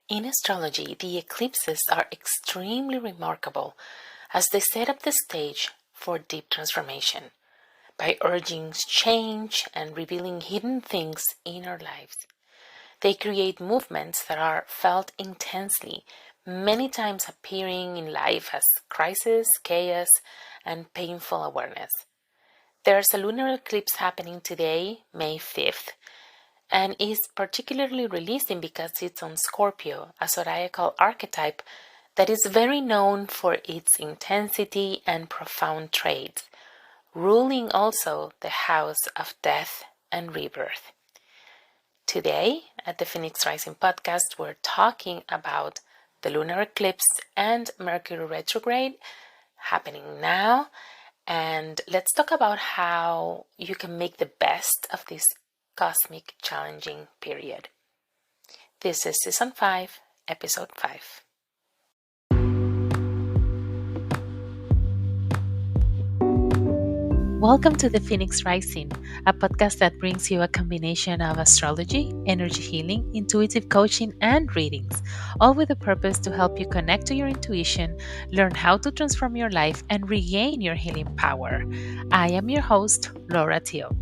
In astrology, the eclipses are extremely remarkable as they set up the stage for deep transformation by urging change and revealing hidden things in our lives. They create movements that are felt intensely, many times appearing in life as crisis, chaos, and painful awareness. There's a lunar eclipse happening today, May 5th, and is particularly releasing because it's on Scorpio, a zodiacal archetype that is very known for its intensity and profound traits, ruling also the house of death and rebirth. Today, at the Phoenix Rising podcast, we're talking about the lunar eclipse and Mercury Retrograde happening now. And let's talk about how you can make the best of this cosmic challenging period. This is Season 5, Episode 5. Welcome to the Phoenix Rising, a podcast that brings you a combination of astrology, energy healing, intuitive coaching, and readings, all with the purpose to help you connect to your intuition, learn how to transform your life, and regain your healing power. I am your host, Laura Teal.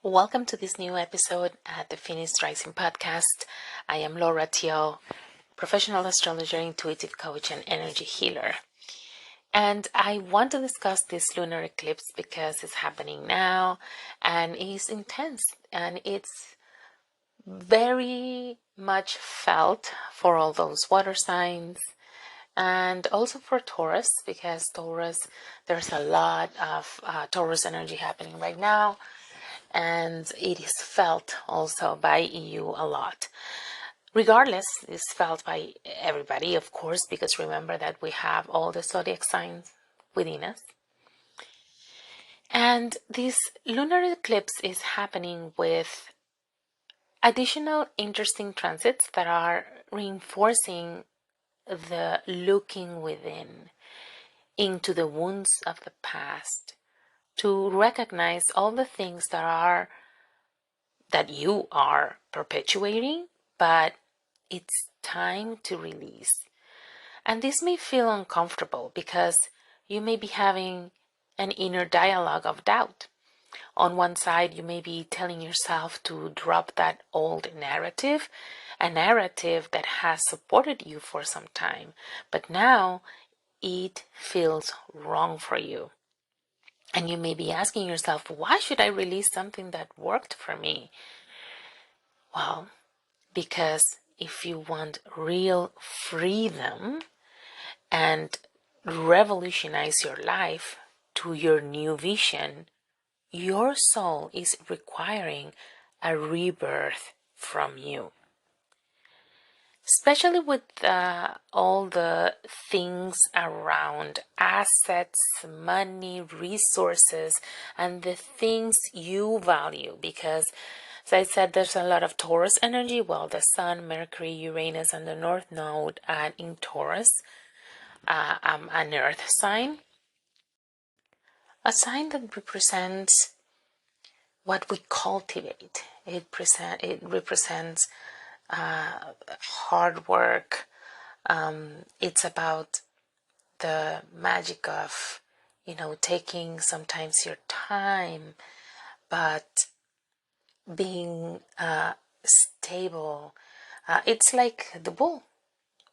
Welcome to this new episode at the Phoenix Rising podcast. I am Laura Teal, professional astrologer, intuitive coach, and energy healer. And I want to discuss this lunar eclipse because it's happening now and it's intense and it's very much felt for all those water signs and also for Taurus, because Taurus, there's a lot of Taurus energy happening right now, and it is felt also by you a lot. Regardless, it's felt by everybody, of course, because remember that we have all the zodiac signs within us. And this lunar eclipse is happening with additional interesting transits that are reinforcing the looking within into the wounds of the past, to recognize all the things that you are perpetuating, but it's time to release. And this may feel uncomfortable because you may be having an inner dialogue of doubt. On one side, you may be telling yourself to drop that old narrative, a narrative that has supported you for some time, but now it feels wrong for you. And you may be asking yourself, why should I release something that worked for me? Well, because if you want real freedom and revolutionize your life to your new vision, your soul is requiring a rebirth from you. Especially with all the things around assets, money, resources, and the things you value. Because, as I said, there's a lot of Taurus energy. Well, the Sun, Mercury, Uranus, and the North Node are in Taurus, an Earth sign. A sign that represents what we cultivate. It represents hard work. It's about the magic of, taking sometimes your time, but being stable. It's like the bull.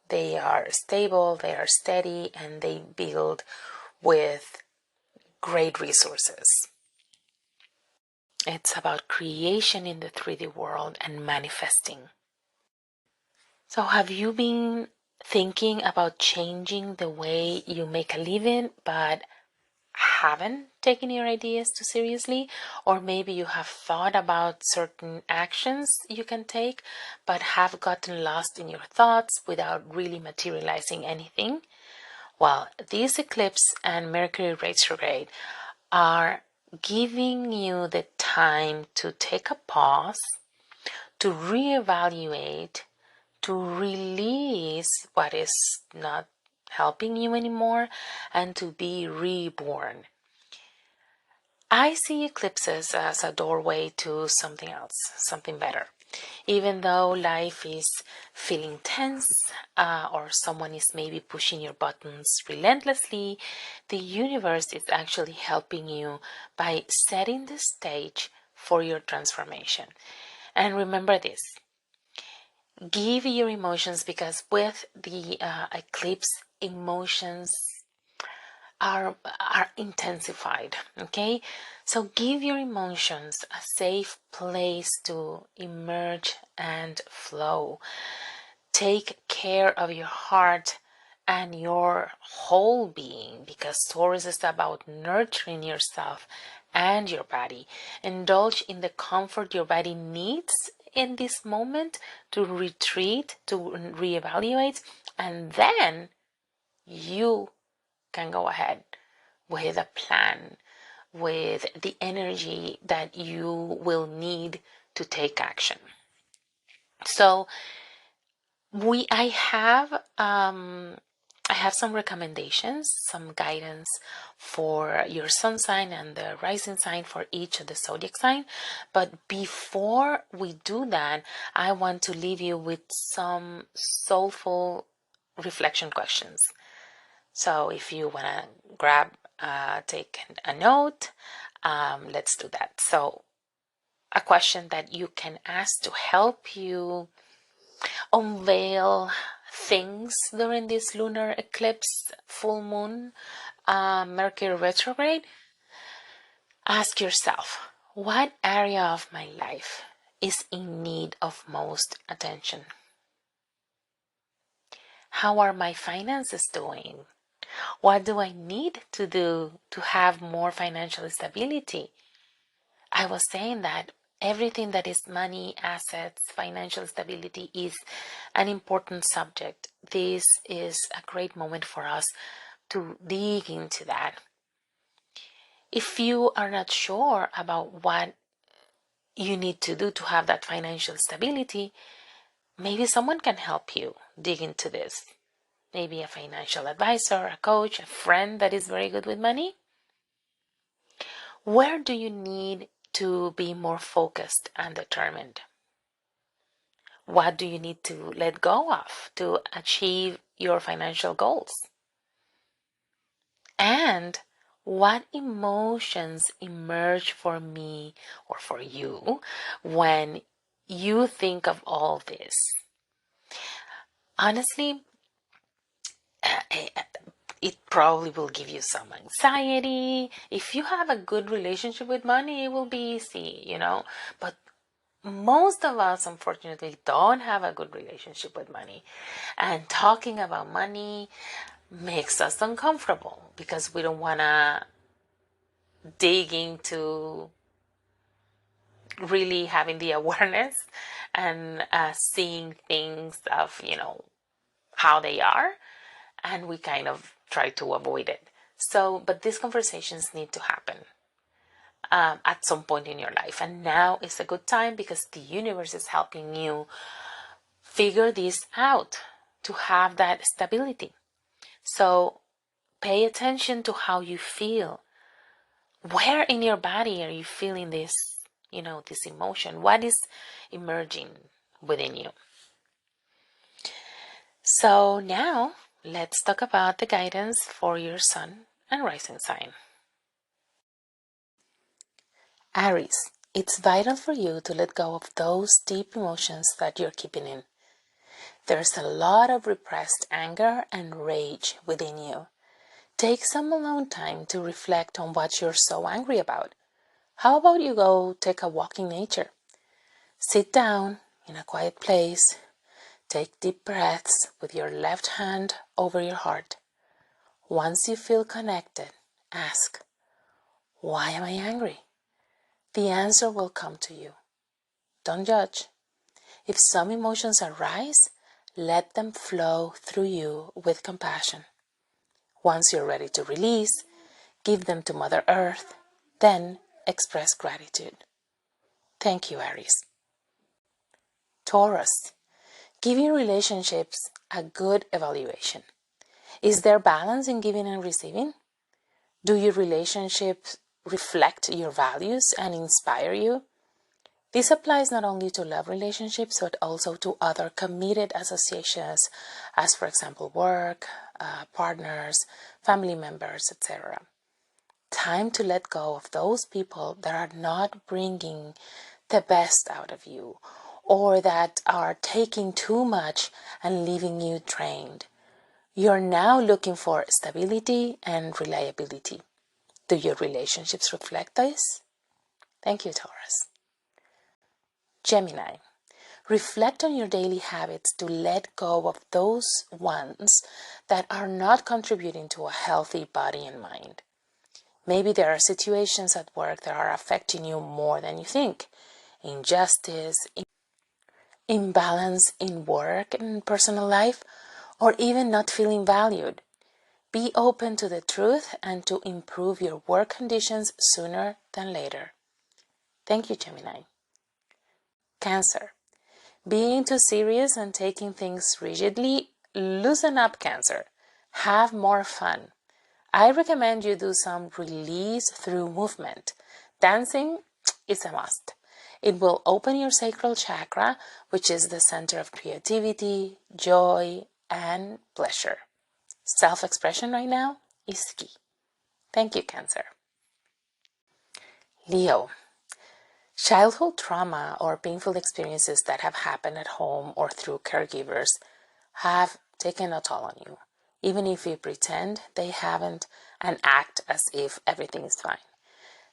They are stable, they are steady, and they build with great resources. It's about creation in the 3D world and manifesting. So have you been thinking about changing the way you make a living, but haven't taken your ideas too seriously? Or maybe you have thought about certain actions you can take, but have gotten lost in your thoughts without really materializing anything? Well, this eclipse and Mercury retrograde are giving you the time to take a pause, to reevaluate, to release what is not helping you anymore, and to be reborn. I see eclipses as a doorway to something else, something better. Even though life is feeling tense, or someone is maybe pushing your buttons relentlessly, the universe is actually helping you by setting the stage for your transformation. And remember this, give your emotions, because with the eclipse, emotions are intensified. Okay, so give your emotions a safe place to emerge and flow. Take care of your heart and your whole being, because Taurus is about nurturing yourself and your body. Indulge in the comfort your body needs in this moment to retreat, to reevaluate, and then you can go ahead with a plan, with the energy that you will need to take action. So I have some recommendations, some guidance for your sun sign and the rising sign for each of the zodiac sign. But before we do that, I want to leave you with some soulful reflection questions. So if you want to take a note, let's do that. So a question that you can ask to help you unveil things during this lunar eclipse, full moon, Mercury retrograde. Ask yourself, what area of my life is in need of most attention? How are my finances doing? What do I need to do to have more financial stability? I was saying that everything that is money, assets, financial stability is an important subject. This is a great moment for us to dig into that. If you are not sure about what you need to do to have that financial stability, maybe someone can help you dig into this. Maybe a financial advisor, a coach, a friend that is very good with money. Where do you need to be more focused and determined? What do you need to let go of to achieve your financial goals? And what emotions emerge for me or for you when you think of all this? Honestly, it probably will give you some anxiety. If you have a good relationship with money, it will be easy, But most of us, unfortunately, don't have a good relationship with money. And talking about money makes us uncomfortable because we don't want to dig into really having the awareness and seeing things of, how they are. And we kind of try to avoid it. So, but these conversations need to happen at some point in your life. And now is a good time because the universe is helping you figure this out to have that stability. So pay attention to how you feel. Where in your body are you feeling this, this emotion? What is emerging within you? So now let's talk about the guidance for your sun and rising sign. Aries, it's vital for you to let go of those deep emotions that you're keeping in. There's a lot of repressed anger and rage within you. Take some alone time to reflect on what you're so angry about. How about you go take a walk in nature? Sit down in a quiet place. Take deep breaths with your left hand over your heart. Once you feel connected, ask, why am I angry? The answer will come to you. Don't judge. If some emotions arise, let them flow through you with compassion. Once you're ready to release, give them to Mother Earth, then express gratitude. Thank you, Aries. Taurus, give your relationships a good evaluation. Is there balance in giving and receiving? Do your relationships reflect your values and inspire you. This applies not only to love relationships, but also to other committed associations, as for example, work, partners, family members, etc. Time to let go of those people that are not bringing the best out of you, or that are taking too much and leaving you drained. You're now looking for stability and reliability. Do your relationships reflect this? Thank you, Taurus. Gemini. Reflect on your daily habits to let go of those ones that are not contributing to a healthy body and mind. Maybe there are situations at work that are affecting you more than you think. Injustice, imbalance in work and personal life, or even not feeling valued. Be open to the truth and to improve your work conditions sooner than later. Thank you, Gemini. Cancer. Being too serious and taking things rigidly, loosen up, Cancer. Have more fun. I recommend you do some release through movement. Dancing is a must. It will open your sacral chakra, which is the center of creativity, joy, and pleasure. Self-expression right now is key. Thank you, Cancer. Leo. Childhood trauma or painful experiences that have happened at home or through caregivers have taken a toll on you, even if you pretend they haven't and act as if everything is fine.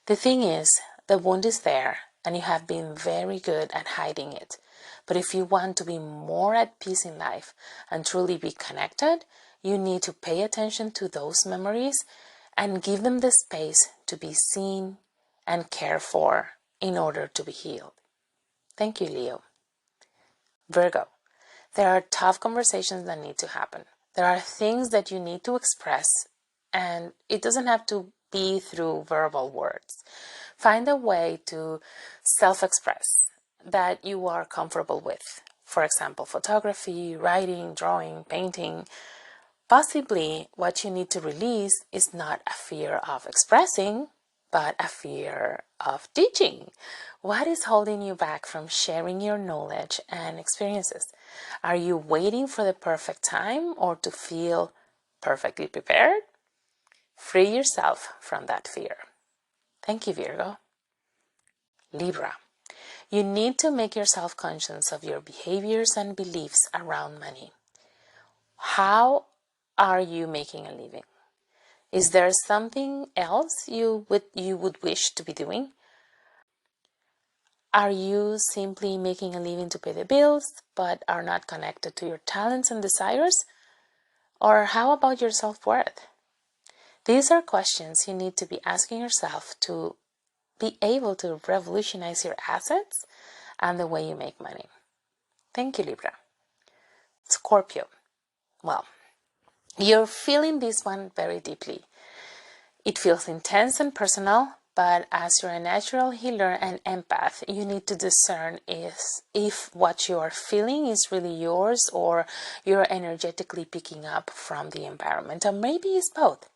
The thing is, the wound is there and you have been very good at hiding it. But if you want to be more at peace in life and truly be connected, you need to pay attention to those memories and give them the space to be seen and cared for in order to be healed. Thank you, Leo. Virgo. There are tough conversations that need to happen. There are things that you need to express, and it doesn't have to be through verbal words. Find a way to self-express that you are comfortable with. For example, photography, writing, drawing, painting. Possibly what you need to release is not a fear of expressing, but a fear of teaching. What is holding you back from sharing your knowledge and experiences? Are you waiting for the perfect time or to feel perfectly prepared? Free yourself from that fear. Thank you, Virgo. Libra. You need to make yourself conscious of your behaviors and beliefs around money. How are you making a living? Is there something else you would wish to be doing? Are you simply making a living to pay the bills, but are not connected to your talents and desires? Or how about your self-worth? These are questions you need to be asking yourself to be able to revolutionize your assets and the way you make money. Thank you, Libra. Scorpio. Well, you're feeling this one very deeply. It feels intense and personal, but as you're a natural healer and empath, you need to discern if what you are feeling is really yours or you're energetically picking up from the environment, or maybe it's both.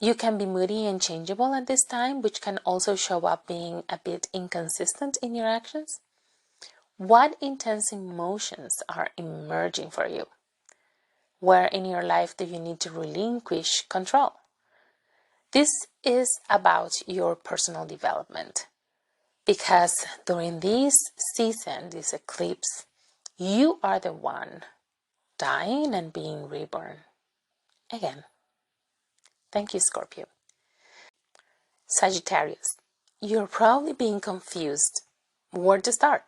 You can be moody and changeable at this time, which can also show up being a bit inconsistent in your actions. What intense emotions are emerging for you? Where in your life do you need to relinquish control? This is about your personal development, because during this season, this eclipse, you are the one dying and being reborn again. Thank you, Scorpio. Sagittarius. You're probably being confused where to start.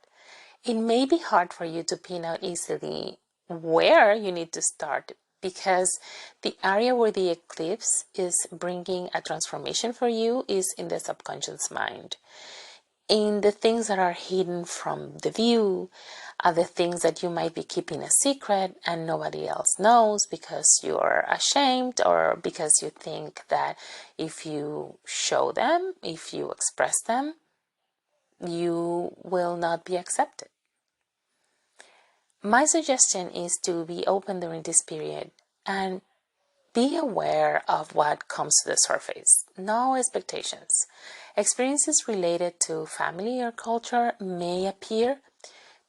It may be hard for you to pin out easily where you need to start, because the area where the eclipse is bringing a transformation for you is in the subconscious mind, in the things that are hidden from the view, the things that you might be keeping a secret and nobody else knows because you're ashamed, or because you think that if you show them, if you express them, you will not be accepted. My suggestion is to be open during this period and Be aware of what comes to the surface. No expectations. Experiences related to family or culture may appear.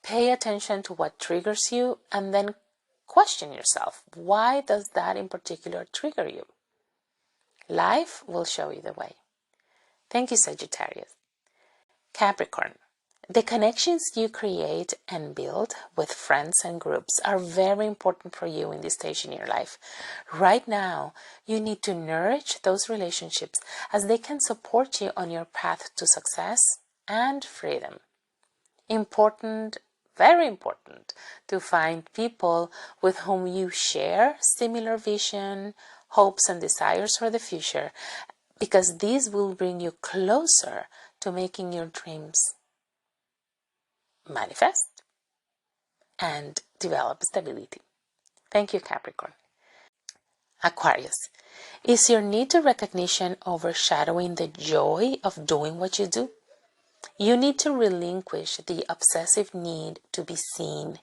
Pay attention to what triggers you and then question yourself. Why does that in particular trigger you? Life will show you the way. Thank you, Sagittarius. Capricorn. The connections you create and build with friends and groups are very important for you in this stage in your life. Right now, you need to nourish those relationships as they can support you on your path to success and freedom. Important, very important, to find people with whom you share similar vision, hopes, and desires for the future, because these will bring you closer to making your dreams manifest and develop stability. Thank you, Capricorn. Aquarius. Is your need to recognition overshadowing the joy of doing what you do? You need to relinquish the obsessive need to be seen.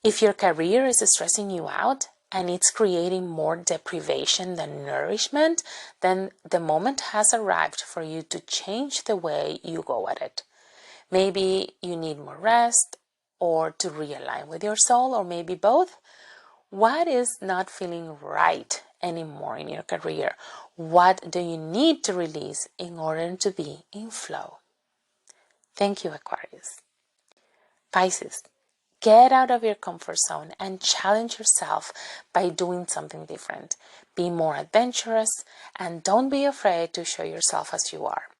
If your career is stressing you out and it's creating more deprivation than nourishment, then the moment has arrived for you to change the way you go at it. Maybe you need more rest or to realign with your soul, or maybe both. What is not feeling right anymore in your career? What do you need to release in order to be in flow? Thank you, Aquarius. Pisces. Get out of your comfort zone and challenge yourself by doing something different. Be more adventurous and don't be afraid to show yourself as you are.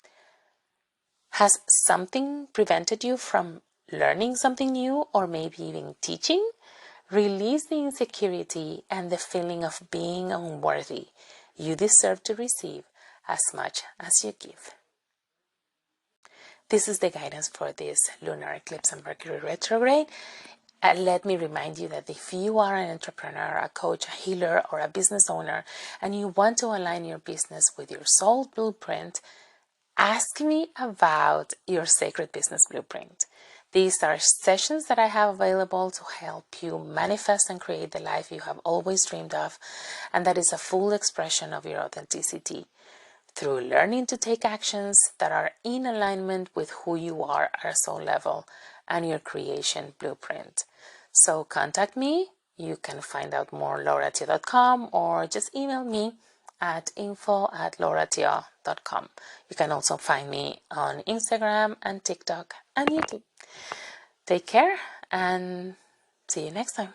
Has something prevented you from learning something new or maybe even teaching? Release the insecurity and the feeling of being unworthy. You deserve to receive as much as you give. This is the guidance for this lunar eclipse and Mercury retrograde. Let me remind you that if you are an entrepreneur, a coach, a healer, or a business owner, and you want to align your business with your soul blueprint, ask me about your sacred business blueprint. These are sessions that I have available to help you manifest and create the life you have always dreamed of, and that is a full expression of your authenticity through learning to take actions that are in alignment with who you are at a soul level and your creation blueprint. So contact me. You can find out more at lauratia.com or just email me at info@lauratia.com. You can also find me on Instagram and TikTok and YouTube. Take care and see you next time.